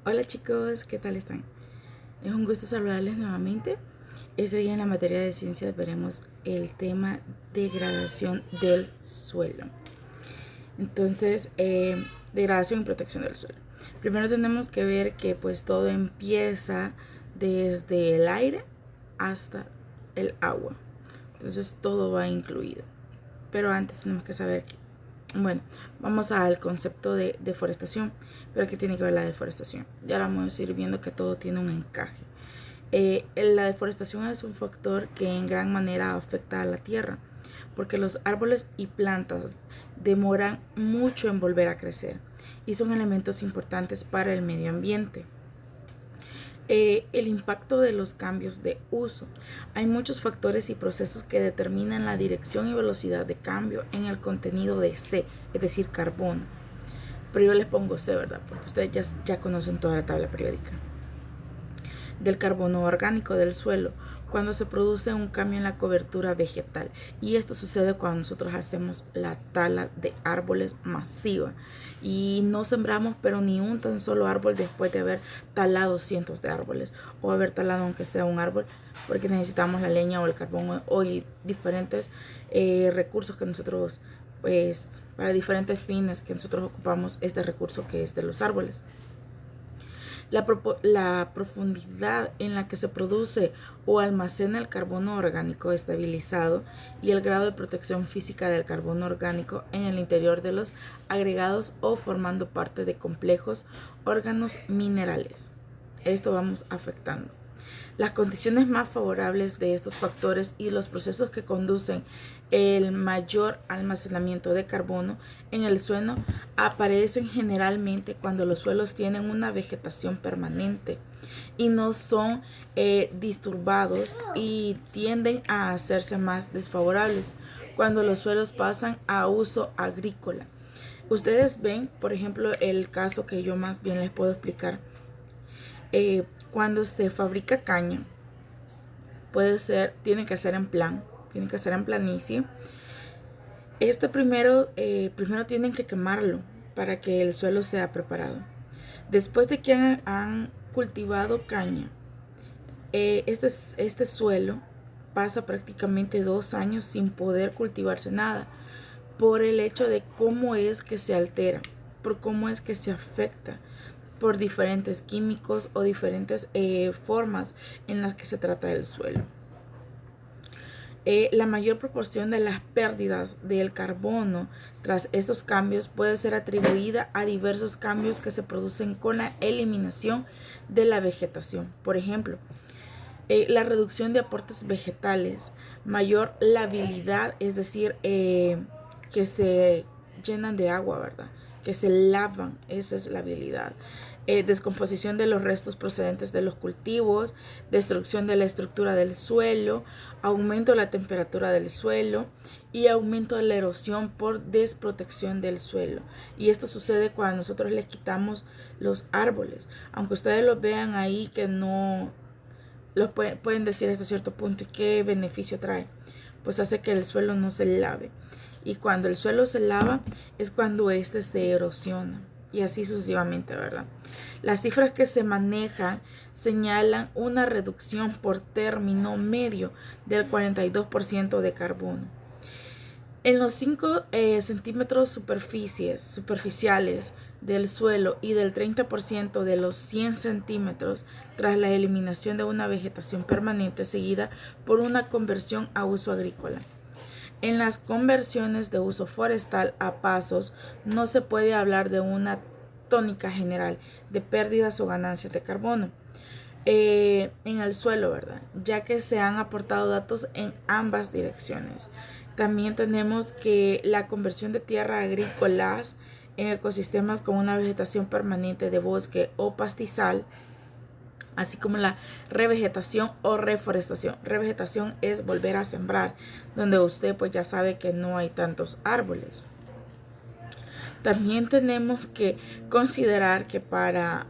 Hola chicos, ¿qué tal están? Es un gusto saludarles nuevamente. Ese día en la materia de ciencias veremos el tema degradación del suelo. Entonces, degradación y protección del suelo. Primero tenemos que ver que pues todo empieza desde el aire hasta el agua. Entonces todo va incluido. Pero antes tenemos que saber que, bueno, vamos al concepto de deforestación. Pero ¿qué tiene que ver la deforestación? Ya vamos a ir viendo que todo tiene un encaje. La deforestación es un factor que en gran manera afecta a la tierra, porque los árboles y plantas demoran mucho en volver a crecer y son elementos importantes para el medio ambiente. El impacto de los cambios de uso. Hay muchos factores y procesos que determinan la dirección y velocidad de cambio en el contenido de C, es decir, carbono. Pero yo les pongo C, ¿verdad? Porque ustedes ya conocen toda la tabla periódica. Del carbono orgánico del suelo, cuando se produce un cambio en la cobertura vegetal. Y esto sucede cuando nosotros hacemos la tala de árboles masiva. Y no sembramos pero ni un tan solo árbol después de haber talado cientos de árboles. O haber talado aunque sea un árbol, porque necesitamos la leña o el carbón o diferentes recursos que nosotros, pues para diferentes fines que nosotros ocupamos este recurso que es de los árboles. La profundidad en la que se produce o almacena el carbono orgánico estabilizado y el grado de protección física del carbono orgánico en el interior de los agregados o formando parte de complejos órganos minerales. Esto vamos afectando. Las condiciones más favorables de estos factores y los procesos que conducen el mayor almacenamiento de carbono en el suelo aparecen generalmente cuando los suelos tienen una vegetación permanente y no son disturbados y tienden a hacerse más desfavorables cuando los suelos pasan a uso agrícola. Ustedes ven, por ejemplo, el caso que yo más bien les puedo explicar. Cuando se fabrica caña, tiene que ser en planicie. Primero tienen que quemarlo para que el suelo sea preparado. Después de que han cultivado caña, este suelo pasa prácticamente 2 años sin poder cultivarse nada, por el hecho de cómo es que se altera, por cómo es que se afecta por diferentes químicos o diferentes formas en las que se trata el suelo. La mayor proporción de las pérdidas del carbono tras estos cambios puede ser atribuida a diversos cambios que se producen con la eliminación de la vegetación. Por ejemplo, la reducción de aportes vegetales, mayor labilidad, es decir, que se llenan de agua, ¿verdad? Que se lavan, eso es labilidad. Descomposición de los restos procedentes de los cultivos, destrucción de la estructura del suelo, aumento de la temperatura del suelo y aumento de la erosión por desprotección del suelo. Y esto sucede cuando nosotros le quitamos los árboles. Aunque ustedes lo vean ahí que no los pueden decir hasta cierto punto y qué beneficio trae, pues hace que el suelo no se lave. Y cuando el suelo se lava es cuando este se erosiona y así sucesivamente, ¿verdad? Las cifras que se manejan señalan una reducción por término medio del 42% de carbono. En los 5 centímetros superficiales del suelo y del 30% de los 100 centímetros tras la eliminación de una vegetación permanente seguida por una conversión a uso agrícola. En las conversiones de uso forestal a pasos no se puede hablar de una tónica general de pérdidas o ganancias de carbono en el suelo, ¿verdad? Ya que se han aportado datos en ambas direcciones. También tenemos que la conversión de tierra agrícolas en ecosistemas con una vegetación permanente de bosque o pastizal, así como la revegetación o reforestación. Revegetación es volver a sembrar, donde usted pues ya sabe que no hay tantos árboles. También tenemos que considerar que parece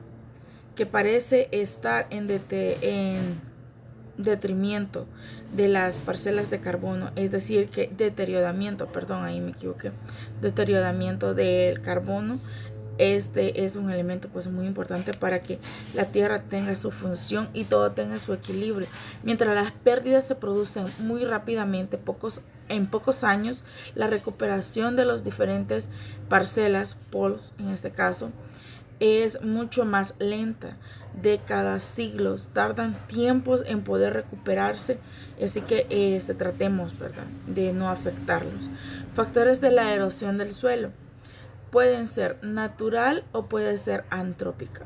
estar en detrimento de las parcelas de carbono, es decir, que deterioramiento del carbono Este es un elemento pues muy importante para que la tierra tenga su función y todo tenga su equilibrio. Mientras las pérdidas se producen muy rápidamente, en pocos años, la recuperación de las diferentes parcelas, polos en este caso, es mucho más lenta. Décadas, siglos, tardan tiempos en poder recuperarse, así que tratemos, ¿verdad?, de no afectarlos. Factores de la erosión del suelo pueden ser natural o puede ser antrópica.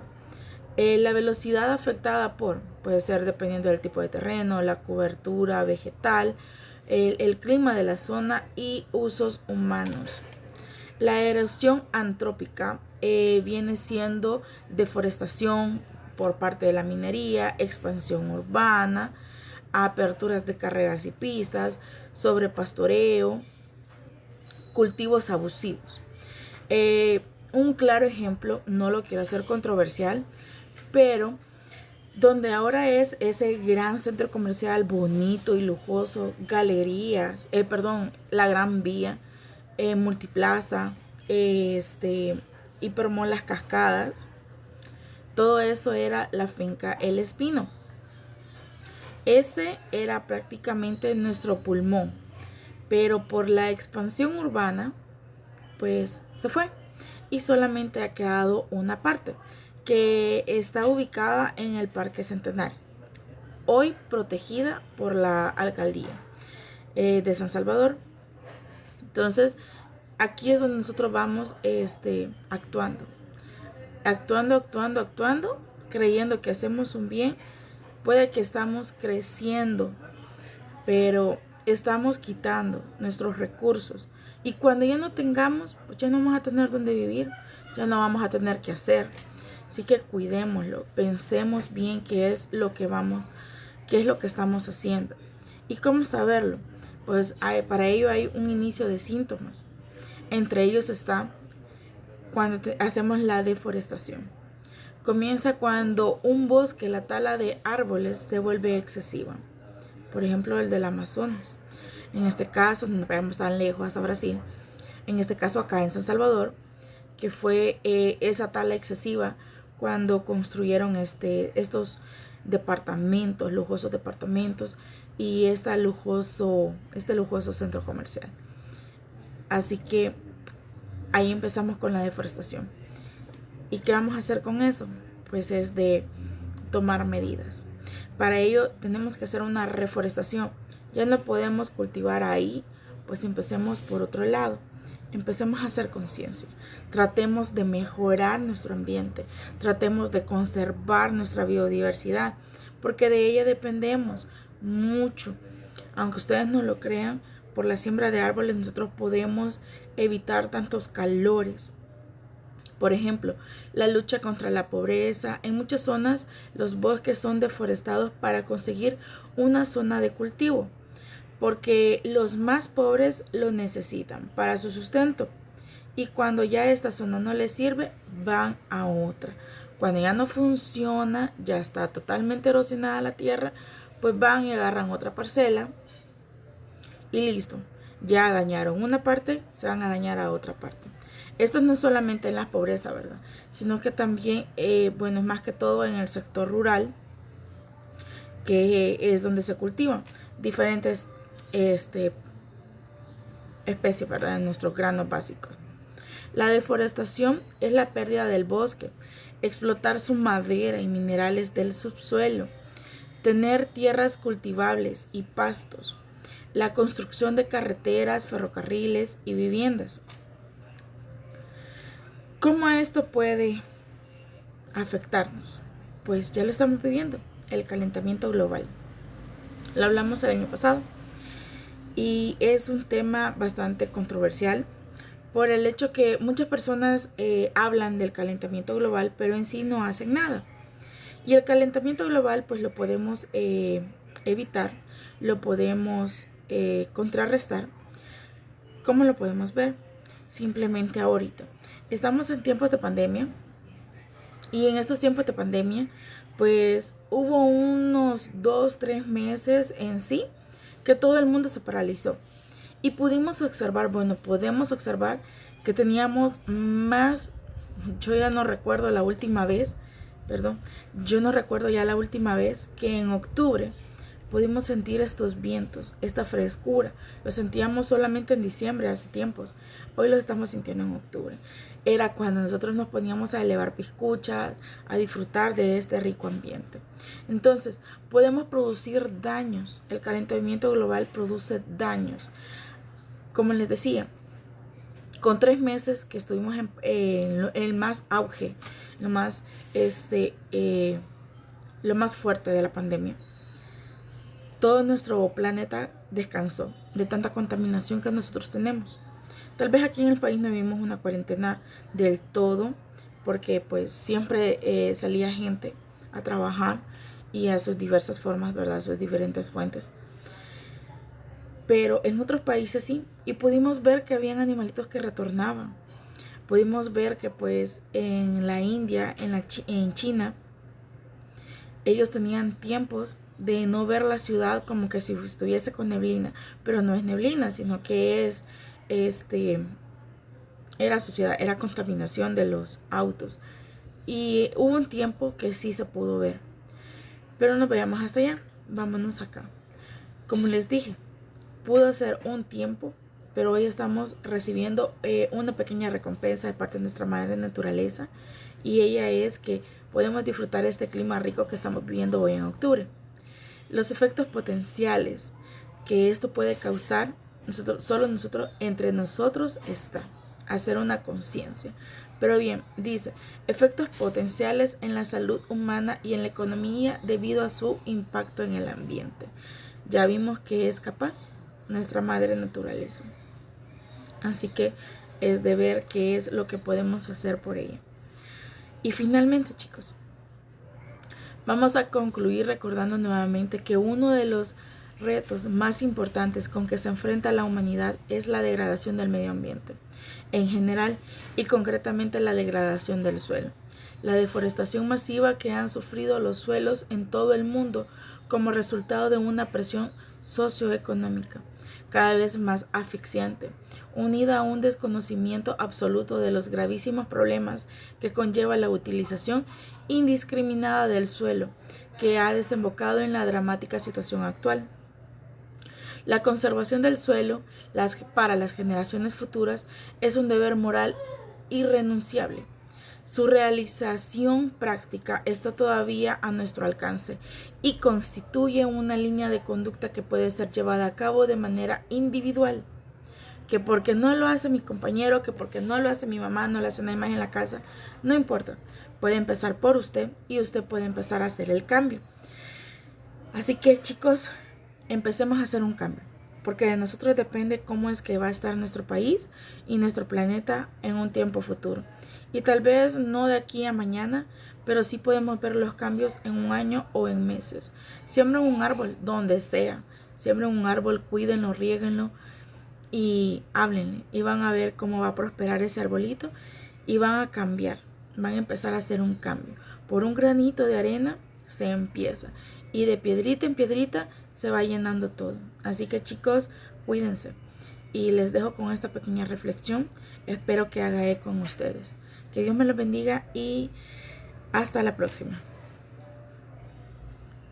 La velocidad afectada puede ser dependiendo del tipo de terreno, la cobertura vegetal, el clima de la zona y usos humanos. La erosión antrópica viene siendo deforestación por parte de la minería, expansión urbana, aperturas de carreras y pistas, sobrepastoreo, cultivos abusivos. Un claro ejemplo, no lo quiero hacer controversial, pero donde ahora es ese gran centro comercial bonito y lujoso, galerías, la Gran Vía, Multiplaza, Hipermall Las Cascadas, todo eso era la finca El Espino. Ese era prácticamente nuestro pulmón, pero por la expansión urbana, pues se fue y solamente ha quedado una parte que está ubicada en el Parque Centenario, hoy protegida por la alcaldía de San Salvador. Entonces, aquí es donde nosotros vamos actuando, creyendo que hacemos un bien. Puede que estamos creciendo, pero estamos quitando nuestros recursos. Y cuando ya no tengamos, pues ya no vamos a tener dónde vivir, ya no vamos a tener qué hacer. Así que cuidémoslo, pensemos bien qué es lo que estamos haciendo. ¿Y cómo saberlo? Pues para ello hay un inicio de síntomas. Entre ellos está cuando hacemos la deforestación. Comienza cuando un bosque, la tala de árboles se vuelve excesiva. Por ejemplo, el del Amazonas. En este caso, no vayamos tan lejos hasta Brasil. En este caso acá en San Salvador, que fue esa tala excesiva cuando construyeron estos departamentos, lujosos departamentos y este lujoso centro comercial. Así que ahí empezamos con la deforestación. ¿Y qué vamos a hacer con eso? Pues es de tomar medidas. Para ello tenemos que hacer una reforestación. Ya no podemos cultivar ahí, pues empecemos por otro lado. Empecemos a hacer conciencia. Tratemos de mejorar nuestro ambiente. Tratemos de conservar nuestra biodiversidad, porque de ella dependemos mucho. Aunque ustedes no lo crean, por la siembra de árboles nosotros podemos evitar tantos calores. Por ejemplo, la lucha contra la pobreza. En muchas zonas los bosques son deforestados para conseguir una zona de cultivo, porque los más pobres lo necesitan para su sustento. Y cuando ya esta zona no les sirve, van a otra. Cuando ya no funciona, ya está totalmente erosionada la tierra, pues van y agarran otra parcela y listo. Ya dañaron una parte, se van a dañar a otra parte. Esto no solamente en la pobreza, ¿verdad? Sino que también, es más que todo en el sector rural, que es donde se cultivan diferentes especies, ¿verdad? En nuestros granos básicos. La deforestación es la pérdida del bosque, explotar su madera y minerales del subsuelo, tener tierras cultivables y pastos, la construcción de carreteras, ferrocarriles y viviendas. ¿Cómo esto puede afectarnos? Pues ya lo estamos viviendo, el calentamiento global. Lo hablamos el año pasado y es un tema bastante controversial por el hecho que muchas personas hablan del calentamiento global, pero en sí no hacen nada. Y el calentamiento global pues lo podemos evitar, lo podemos contrarrestar. ¿Cómo lo podemos ver? Simplemente ahorita. Estamos en tiempos de pandemia y en estos tiempos de pandemia pues hubo unos 2-3 meses en sí que todo el mundo se paralizó y podemos observar que teníamos más yo ya no recuerdo la última vez, yo no recuerdo ya la última vez que en octubre pudimos sentir estos vientos, esta frescura. Lo sentíamos solamente en diciembre, hace tiempos. Hoy lo estamos sintiendo en octubre. Era cuando nosotros nos poníamos a elevar piscuchas, a disfrutar de este rico ambiente. Entonces, podemos producir daños. El calentamiento global produce daños. Como les decía, con 3 meses que estuvimos en el más auge, lo más fuerte de la pandemia, todo nuestro planeta descansó de tanta contaminación que nosotros tenemos. Tal vez aquí en el país no vivimos una cuarentena del todo, porque pues siempre salía gente a trabajar y a sus diversas formas, ¿verdad? A sus diferentes fuentes. Pero en otros países sí, y pudimos ver que habían animalitos que retornaban. Pudimos ver que pues en la India, en China, ellos tenían tiempos de no ver la ciudad como que si estuviese con neblina, pero no es neblina, sino que es era suciedad, era contaminación de los autos. Y hubo un tiempo que sí se pudo ver, pero no vayamos hasta allá, vámonos acá. Como les dije, pudo ser un tiempo, pero hoy estamos recibiendo una pequeña recompensa de parte de nuestra madre naturaleza, y ella es que podemos disfrutar este clima rico que estamos viviendo hoy en octubre. Los efectos potenciales que esto puede causar, entre nosotros está hacer una conciencia. Pero bien, dice, efectos potenciales en la salud humana y en la economía debido a su impacto en el ambiente. Ya vimos que es capaz nuestra madre naturaleza. Así que es de ver qué es lo que podemos hacer por ella. Y finalmente, chicos, vamos a concluir recordando nuevamente que uno de los retos más importantes con que se enfrenta la humanidad es la degradación del medio ambiente en general y concretamente la degradación del suelo. La deforestación masiva que han sufrido los suelos en todo el mundo como resultado de una presión socioeconómica cada vez más asfixiante, unida a un desconocimiento absoluto de los gravísimos problemas que conlleva la utilización indiscriminada del suelo, que ha desembocado en la dramática situación actual. La conservación del suelo para las generaciones futuras es un deber moral irrenunciable. Su realización práctica está todavía a nuestro alcance y constituye una línea de conducta que puede ser llevada a cabo de manera individual. Que porque no lo hace mi compañero, que porque no lo hace mi mamá, no lo hace nadie más en la casa, no importa. Puede empezar por usted y usted puede empezar a hacer el cambio. Así que, chicos, empecemos a hacer un cambio, porque de nosotros depende cómo es que va a estar nuestro país y nuestro planeta en un tiempo futuro. Y tal vez no de aquí a mañana, pero sí podemos ver los cambios en un año o en meses. Siembren un árbol donde sea, siembren un árbol, cuídenlo, riéguenlo y háblenle, y van a ver cómo va a prosperar ese arbolito y van a cambiar, van a empezar a hacer un cambio. Por un granito de arena se empieza, y de piedrita en piedrita se va llenando todo. Así que, chicos, cuídense. Y les dejo con esta pequeña reflexión. Espero que haga eco con ustedes. Que Dios me los bendiga y hasta la próxima.